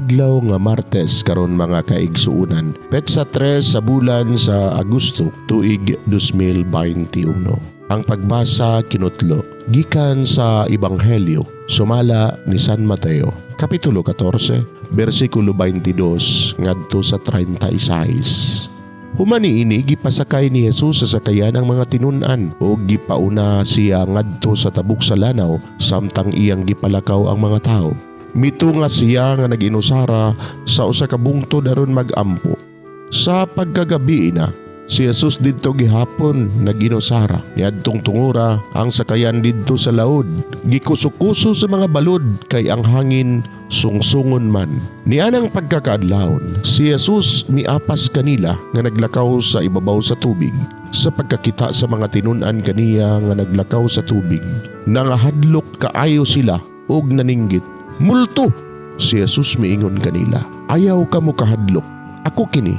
adlaw nga Martes karon mga kaigsuunan. Petsa 3 sa bulan sa Agosto tuig 2021. Ang pagbasa kinutlo gikan sa Ebanghelyo sumala ni San Mateo, kapitulo 14, bersikulo 22 ngadto sa 36. Humani ini gipasakay ni Jesus sa sakayan ang mga tinun-an o gipauna siya ngadto sa tabuk sa lanaw samtang iyang gipalakaw ang mga tao. Mitunga siya nga naginusara sa usa ka bungtod aron mag-ampo. Sa pagkagabi na si Jesus didto gihapon naginusara. Niadtong tungura ang sakayan didto sa laod. Gikuso-kuso sa mga balod kay ang hangin sungsungon man. Nianang pagkakaadlawon, si Jesus miapas kanila nga naglakaw sa ibabaw sa tubig. Sa pagkakita sa mga tinun-an kaniya nga naglakaw sa tubig, nangahadlok kaayo sila ug naninggit. Multo! Si Jesus miingon kanila, ayaw ka mo kahadlok, ako kini.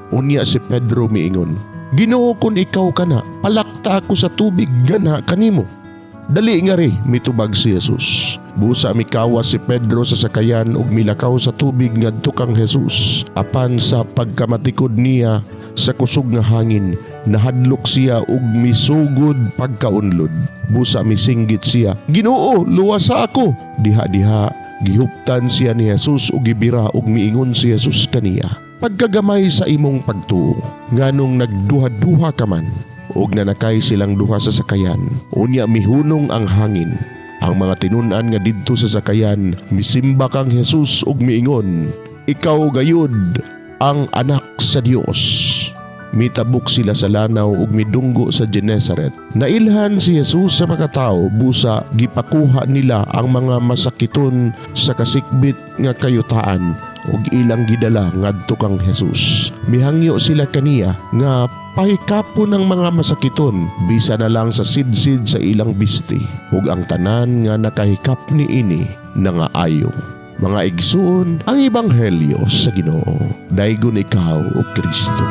Unya si Pedro miingon, Ginoo kun ikaw kana, palakta ako sa tubig gana kanimo. Dali nga ri, mitubag si Jesus. Busa mikawas si Pedro sa sakayan ug milakaw sa tubig ngadto kang Jesus. Apan sa pagkamatikod niya sa kusog nga hangin, nahadlok siya ug misugod pagkaunlod. Busa misinggit siya, Ginoo, luwasa ako. Diha-diha gihuptan siya ni Jesus ug gibira ug miingon si Jesus kaniya, pagkagamay sa imong pagtuo, nganong nagduha-duha ka man, ug nanakay silang duha sa sakayan. Unya mihunong ang hangin. Ang mga tinun-an nga didto sa sakayan, misimba kang Jesus ug miingon, ikaw gayud ang anak sa Dios. Mitabok sila sa lanaw ug midunggo sa Genesaret. Nailhan si Jesus sa mga tao, busa gipakuha nila ang mga masakiton sa kasikbit nga kayutaan ug ilang gidala ngadto kang Jesus. Mihangyo sila kaniya nga pahikapon ang mga masakiton bisa na lang sa sidsid sa ilang bisti, ug ang tanan nga nakahikap ni ini nangaayo. Mga igsuon, ang Ebanghelyo sa Ginoo. Daygon ikaw o Kristo.